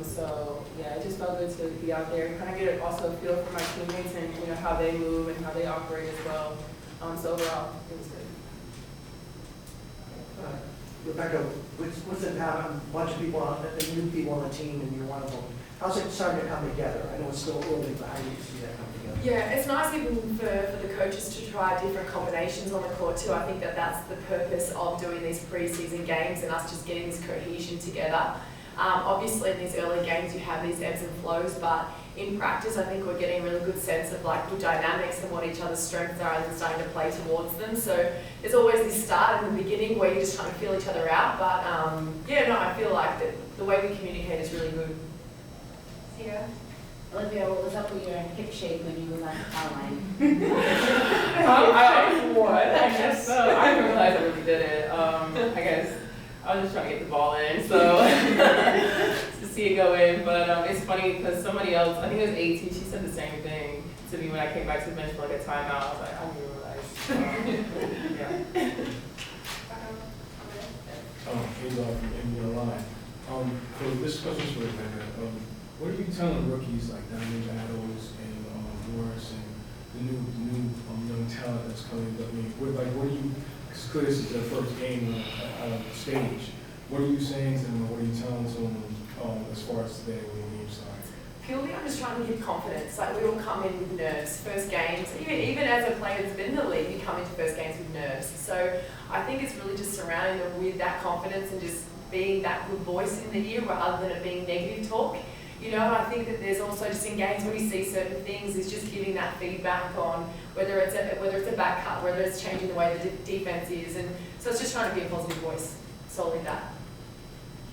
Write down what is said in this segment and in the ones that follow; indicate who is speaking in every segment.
Speaker 1: So yeah, it just felt good to be out there, kind of get also a feel for my teammates and how they move and how they operate as well. So overall, it was good.
Speaker 2: Rebecca, what's it have a bunch of people, new people on the team, and you're one of them? How's it starting to come together? I know it's still early, but how do you see that come together?
Speaker 3: Yeah, it's nice even for the coaches to try different combinations on the court too. I think that's the purpose of doing these pre-season games and us just getting this cohesion together. Obviously in these early games you have these ebbs and flows, but in practice I think we're getting a really good sense of like good dynamics and what each other's strengths are and then starting to play towards them. So there's always this start in the beginning where you're just trying to feel each other out, but I feel like the way we communicate is really good.
Speaker 4: Sarah? Olivia, what was up with your hip shake when you was on the foul line?
Speaker 1: I guess so. I didn't realize I really did it. I guess I was just trying to get the ball in, so to see it go in. But it's funny because somebody else, I think it was AT, she said the same thing to me when I came back to the bench for like a timeout. I was like, I didn't realize. Yeah.
Speaker 5: He's off from NBA Live. So this question's for Rebecca. What are you telling rookies like Diamond Battles and Morris and the new young talent that's coming up? I mean, what are you? Because clearly this is their first game out of the stage. What are you saying to them? What are you telling to them as far as today when the game starts?
Speaker 3: Purely, I'm just trying to give confidence. Like we all come in with nerves. First games, even as a player that's been in the league, you come into first games with nerves. So I think it's really just surrounding them with that confidence and just being that good voice in the ear rather than it being negative talk. I think that there's also just in games when you see certain things, is just giving that feedback on whether it's a back cut, whether it's changing the way the defense is, and so it's just trying to be a positive voice. Solely that.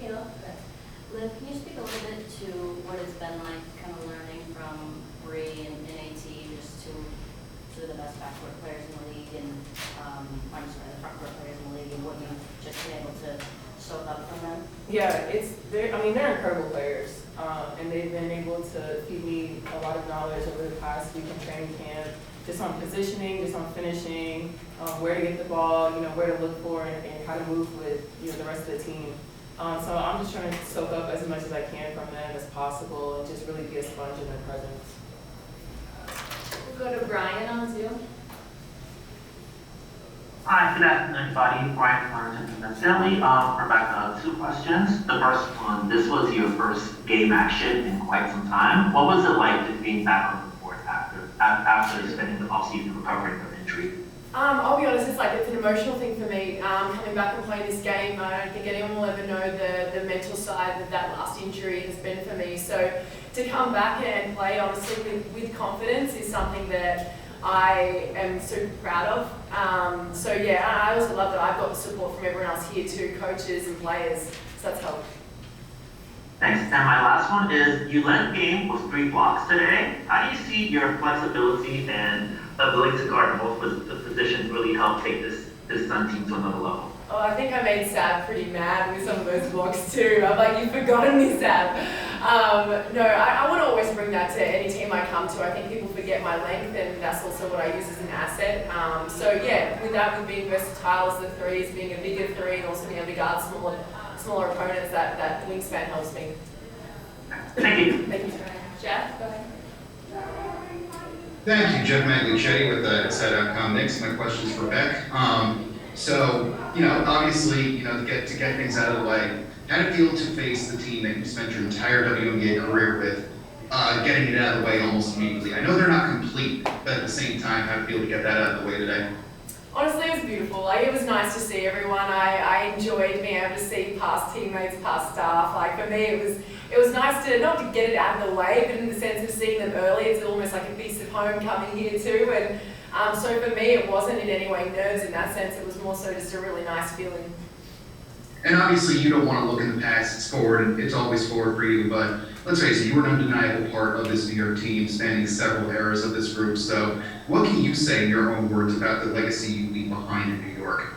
Speaker 6: Kayla, Liv, can you speak a little bit to what it's been like, kind of learning from Bree and AT, just two of the best backcourt players in the league, and the frontcourt players in the league, and what you've just been able to soak up from them?
Speaker 1: Yeah, they're incredible players. And they've been able to feed me a lot of knowledge over the past week in training camp, just on positioning, just on finishing, where to get the ball, where to look for, and how to move with the rest of the team. So I'm just trying to soak up as much as I can from them as possible and just really be a sponge in their presence.
Speaker 4: We'll go to Brian on Zoom.
Speaker 7: Hi, good afternoon, everybody. Brian Florentine from Stanley. Rebecca, 2 questions. The first one, this was your first game action in quite some time. What was it like just being back on the court after spending the offseason recovering from injury?
Speaker 3: I'll be honest, it's an emotional thing for me. Coming back and playing this game, I don't think anyone will ever know the mental side that last injury has been for me. So to come back and play, honestly, with confidence is something that I am super proud of. I also love that I've got the support from everyone else here too, coaches and players, so that's helped.
Speaker 7: Thanks. And my last one is, you led game with 3 blocks today. How do you see your flexibility and ability to guard both the positions really help take this Sun team to another level?
Speaker 3: Oh, I think I made Sab pretty mad with some of those blocks too. I'm like, you've forgotten me, Sab. I want to always bring that to any team I come to. I think people forget my length, and that's also what I use as an asset. With being versatile as the threes, being a bigger 3, and also being able to guard smaller opponents, that wingspan helps me.
Speaker 7: Thank you.
Speaker 3: Thank you.
Speaker 4: Jeff, go ahead.
Speaker 8: Thank you, Jeff Maglichetti with Insight.com. Next, my question's for Beck. Obviously, to get things out of the way, how did it feel to face the team that you spent your entire WNBA career with, getting it out of the way almost immediately? I know they're not complete, but at the same time, how did it feel to get that out of the way today?
Speaker 3: Honestly, it was beautiful. It was nice to see everyone. I enjoyed being able to see past teammates, past staff. For me, it was nice to not to get it out of the way, but in the sense of seeing them early, it's almost like a piece of home coming here too. And so for me, it wasn't in any way nerves in that sense. It was more so just a really nice feeling.
Speaker 8: And obviously, you don't want to look in the past. It's forward, and it's always forward for you. But let's face it, you were an undeniable part of this New York team, spanning several eras of this group. So, what can you say in your own words about the legacy you leave behind in New York?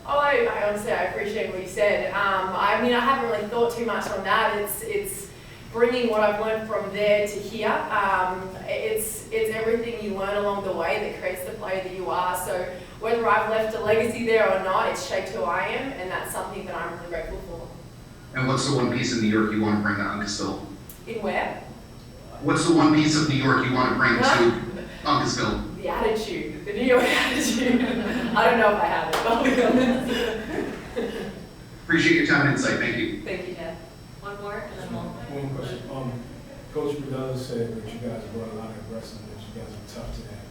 Speaker 3: Oh, I honestly, I appreciate what you said. I haven't really thought too much on that. It's bringing what I've learned from there to here. It's everything you learn along the way that creates the player that you are. So whether I've left a legacy there or not, it's shaped who I am, and that's something that I'm really grateful for.
Speaker 8: And what's the one piece of New York you want to bring to Uncasville?
Speaker 3: In where?
Speaker 8: What's the one piece of New York you want to bring to Uncasville?
Speaker 3: The attitude, the New York attitude. I don't know if I have it, I'll be honest.
Speaker 8: Appreciate your time and insight. Thank you.
Speaker 3: Thank you, Jeff.
Speaker 6: One more, and then we'll.
Speaker 5: One question. Coach Bradella said that you guys brought a lot of aggressiveness. You guys are tough to that.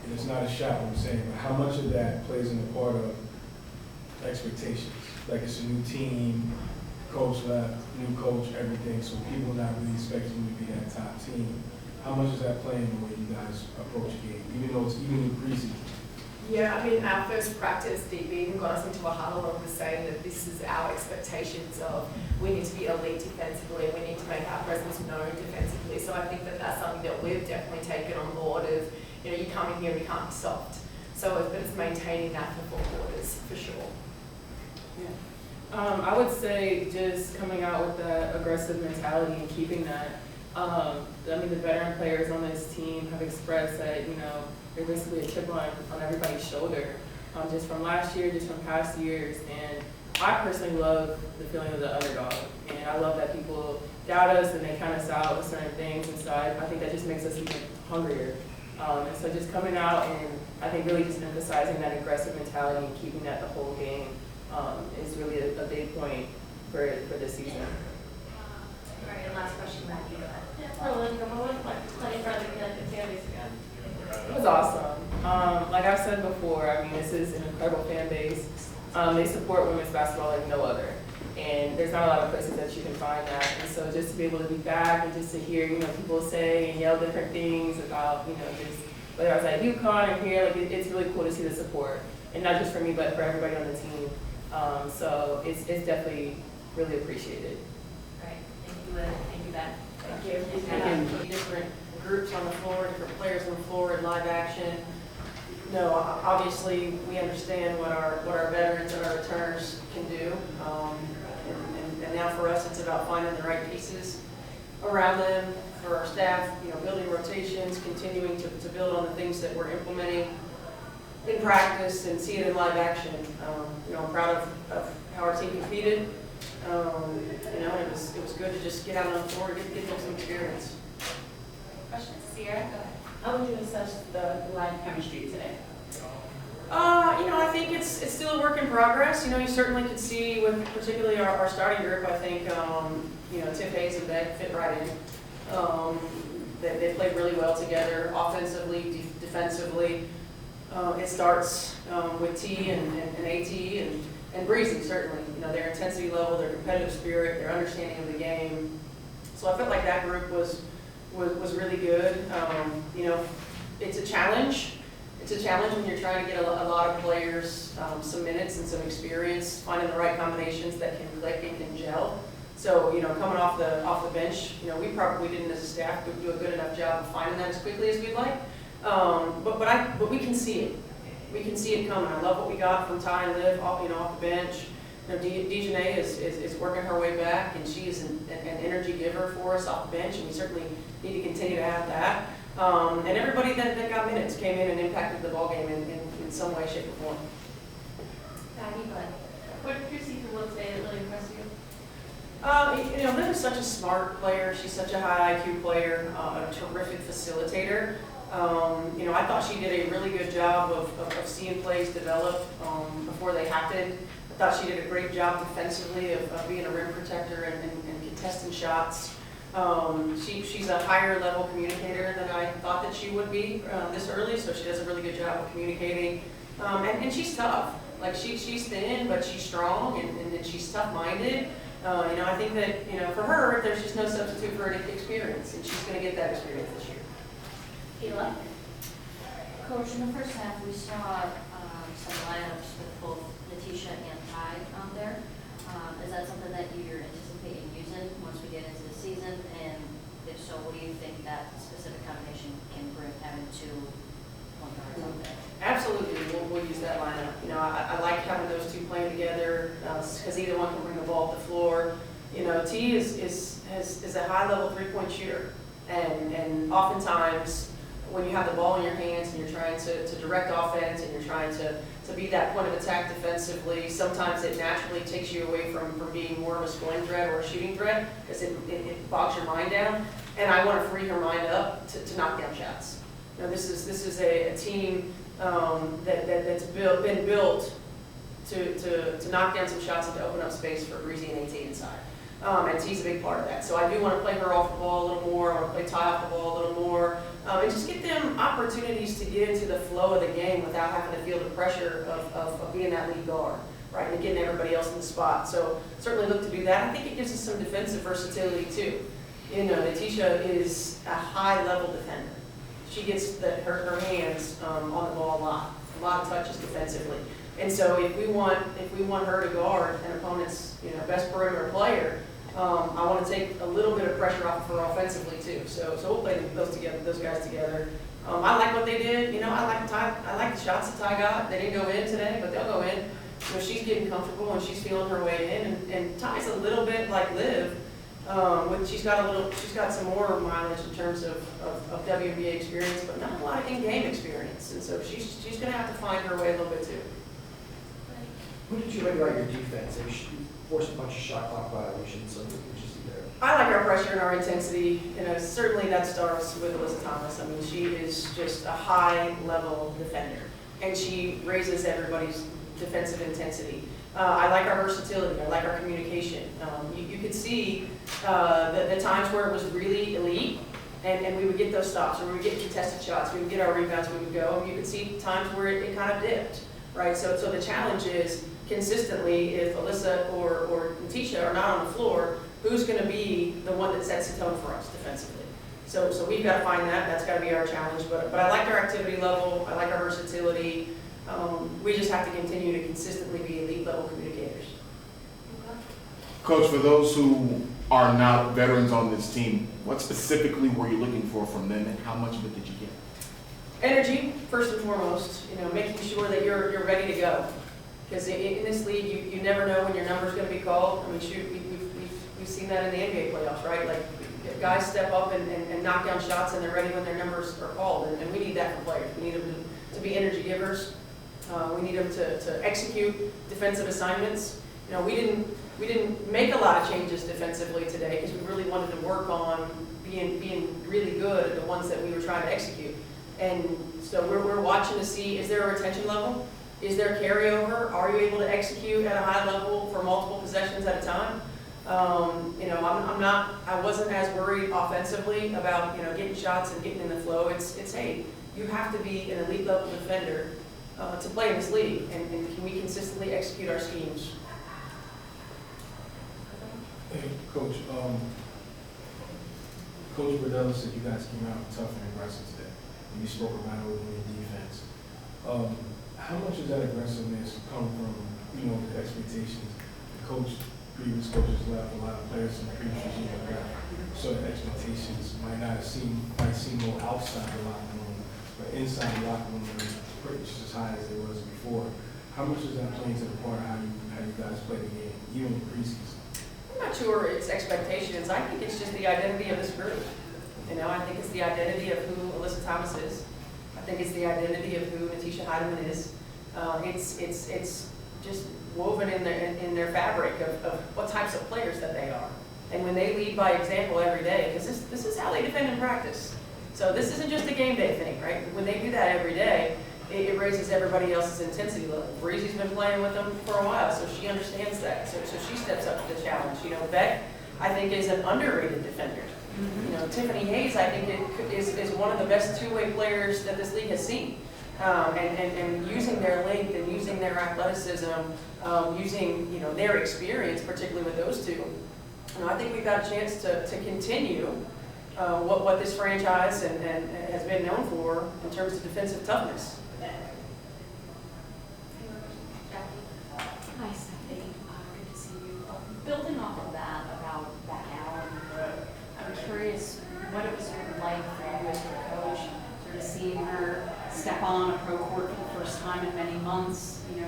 Speaker 5: And it's not a shot, what I'm saying, but how much of that plays in the part of expectations? Like it's a new team, coach left, new coach, everything, so people not really expecting you to be that top team. How much is that playing the way you guys approach a game, even though it's even in preseason?
Speaker 3: Yeah, I mean, our first practice, they even got us into a huddle and was saying that this is our expectations of we need to be elite defensively, we need to make our presence known defensively. So I think that that's something that we've definitely taken on board of, you know, you come in here and you can't be soft. So it's maintaining that for 4 quarters, for sure.
Speaker 1: I would say just coming out with that aggressive mentality and keeping that. I mean, the veteran players on this team have expressed that, you know, they're basically a chip on everybody's shoulder, just from last year, just from past years. And I personally love the feeling of the underdog. And I love that people doubt us and they count us out with certain things. And so I think that just makes us even hungrier. And so just coming out and I think really just emphasizing that aggressive mentality and keeping that the whole game is really a big point for this season.
Speaker 6: All right, and last question, Maggie, go ahead. What was it like playing for other Connecticut fan base again?
Speaker 1: It was awesome. Like I've said before, I mean, this is an incredible fan base. They support women's basketball like no other. And there's not a lot of places that you can find that. And so just to be able to be back and just to hear, you know, people say and yell different things about, you know, just whether I was at UConn or here, like it's really cool to see the support. And not just for me, but for everybody on the team. So it's definitely really appreciated.
Speaker 6: All right, thank you, Liv. Thank you, Ben.
Speaker 3: Thank you.
Speaker 9: Different groups on the floor, different players on the floor in live action. No, obviously we understand what our veterans and our returners can do, and now for us it's about finding the right pieces around them. For our staff, you know, building rotations, continuing to build on the things that we're implementing in practice and see it in live action. You know, I'm proud of how our team competed. You know, it was good to just get out on the floor and get them some experience.
Speaker 6: Questions? Sierra, go ahead.
Speaker 4: How would you assess the line chemistry today?
Speaker 9: You know, I think it's still a work in progress. You know, you certainly could see with particularly our starting group, I think, you know, Tiff Hayes and Beck fit right in. They played really well together, offensively, defensively. It starts with T and AT and Breezy, certainly. You know, their intensity level, their competitive spirit, their understanding of the game. So I felt like that group was really good. You know, it's a challenge. It's a challenge when you're trying to get a lot of players some minutes and some experience, finding the right combinations that can click and can gel. So, you know, coming off the bench, you know, we probably didn't as a staff do a good enough job of finding that as quickly as we'd like. But we can see it. We can see it coming. I love what we got from Ty and Liv off the bench. You know, Dejanay is working her way back, and she is an energy giver for us off the bench, and we certainly need to continue to have that. And everybody that got minutes came in and impacted the ball game in some way, shape, or form.
Speaker 6: Maggie, go ahead. What did you see from Liv today that really impressed you?
Speaker 9: You know, Liv is such a smart player. She's such a high IQ player, a terrific facilitator. You know, I thought she did a really good job of seeing plays develop before they happened. I thought she did a great job defensively of being a rim protector and contesting shots. She's a higher level communicator than I thought that she would be this early, so she does a really good job of communicating. And she's tough. Like she's thin, but she's strong, and she's tough-minded. You know, I think that, you know, for her, there's just no substitute for her experience, and she's going to get that experience this year.
Speaker 6: Kayla? Coach, in the first half, we saw some lineups with both Natisha and Ty out there. Is that something that you're anticipating using once we get into the season? And if so, what do you think that specific combination can bring having two point guards out there?
Speaker 9: Absolutely, we'll use that lineup. You know, I like having those two playing together because either one can bring the ball up the floor. You know, T is a high-level three-point shooter, and oftentimes when you have the ball in your hands and you're trying to direct offense and you're trying to be that point of attack defensively, sometimes it naturally takes you away from being more of a scoring threat or a shooting threat because it bogs your mind down. And I want to free her mind up to knock down shots. Now this is a team that's been built to knock down some shots and to open up space for Breezy and AT inside. And T's a big part of that. So I do want to play her off the ball a little more. I want to play Ty off the ball a little more. And just get them opportunities to get into the flow of the game without having to feel the pressure of being that lead guard, right? And getting everybody else in the spot. So certainly look to do that. I think it gives us some defensive versatility too. You know, Natisha is a high-level defender. She gets her hands on the ball a lot of touches defensively. And so if we want her to guard an opponent's best perimeter player, I want to take a little bit of pressure off of her offensively too. So we'll play those guys together. I like what they did. I like the shots that Ty got. They didn't go in today, but they'll go in. She's getting comfortable and she's feeling her way in. And Ty's a little bit like Liv. She's got some more mileage in terms of WNBA experience, but not a lot of in-game experience. And so she's going to have to find her way a little bit too.
Speaker 2: Who did you rate about your defense? You forced a bunch of shot clock violations, so what did you see there?
Speaker 9: I like our pressure and our intensity. Certainly that starts with Alyssa Thomas. I mean, she is just a high-level defender, and she raises everybody's defensive intensity. I like our versatility. I like our communication. You could see the times where it was really elite, and we would get those stops, or we would get contested shots, we would get our rebounds, we would go, and you could see times where it kind of dipped, right? So the challenge is consistently, if Alyssa or Natisha are not on the floor, who's going to be the one that sets the tone for us defensively? So we've got to find that. That's got to be our challenge. But I like our activity level. I like our versatility. We just have to continue to consistently be elite level communicators.
Speaker 10: Coach, for those who are not veterans on this team, what specifically were you looking for from them, and how much of it did you get?
Speaker 9: Energy, first and foremost. Making sure that you're ready to go. Because in this league, you never know when your number's going to be called. I mean, shoot, we've seen that in the NBA playoffs, right? Like, guys step up and knock down shots, and they're ready when their numbers are called. And we need that from players. We need them to be energy givers. We need them to execute defensive assignments. We didn't make a lot of changes defensively today because we really wanted to work on being really good at the ones that we were trying to execute. And so we're watching to see, is there a retention level? Is there carryover? Are you able to execute at a high level for multiple possessions at a time? I wasn't as worried offensively about getting shots and getting in the flow. It's hey, you have to be an elite level defender to play in this league, and can we consistently execute our schemes?
Speaker 5: Hey, Coach. Coach Burdell said you guys came out tough and aggressive today, and you spoke about it in your defense. How much of that aggressiveness come from the expectations? Previous coaches left a lot of players in the previous regime left, so the expectations might seem low outside the locker room, but inside the locker room they're pretty just as high as they was before. How much does that play into the part of how you guys play the game, even in preseason?
Speaker 9: I'm not sure it's expectations. I think it's just the identity of this group. I think it's the identity of who Alyssa Thomas is. I think it's the identity of who Natisha Heidemann is. It's just woven in their fabric of what types of players that they are. And when they lead by example every day, because this is how they defend in practice. So this isn't just a game day thing, right? When they do that every day, it raises everybody else's intensity level. Breezy's been playing with them for a while, so she understands that. So she steps up to the challenge. Beck, I think, is an underrated defender. Tiffany Hayes, I think, is one of the best two-way players that this league has seen. And using their length and using their athleticism, using their experience, particularly with those two, I think we've got a chance to continue what this franchise and has been known for in terms of defensive toughness.
Speaker 11: Hi, Stephanie. Good to see you. Building off of that about Beck Allen, I'm curious what it was sort of like for you as her coach, sort of seeing her step on a pro court for the first time in many months. You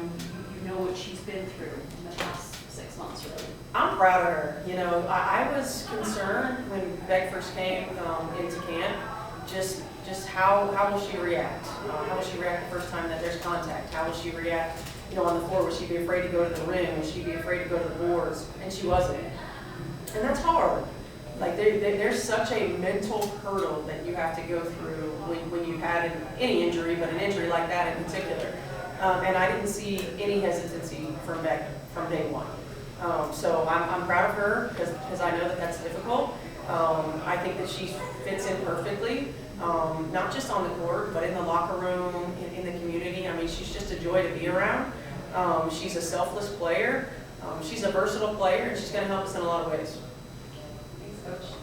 Speaker 11: know what she's been through in the past 6 months, really.
Speaker 9: I'm proud of her. I was concerned when Beck first came into camp just how will she react? How will she react the first time that there's contact? How will she react, on the floor? Will she be afraid to go to the rim? Will she be afraid to go to the boards? And she wasn't. And that's hard. Like there's such a mental hurdle that you have to go through when you've had any injury, but an injury like that in particular. And I didn't see any hesitancy from day one. So I'm proud of her because I know that that's difficult. I think that she fits in perfectly, not just on the court, but in the locker room, in the community. I mean, she's just a joy to be around. She's a selfless player. She's a versatile player, and she's going to help us in a lot of ways.
Speaker 3: Thanks, Coach.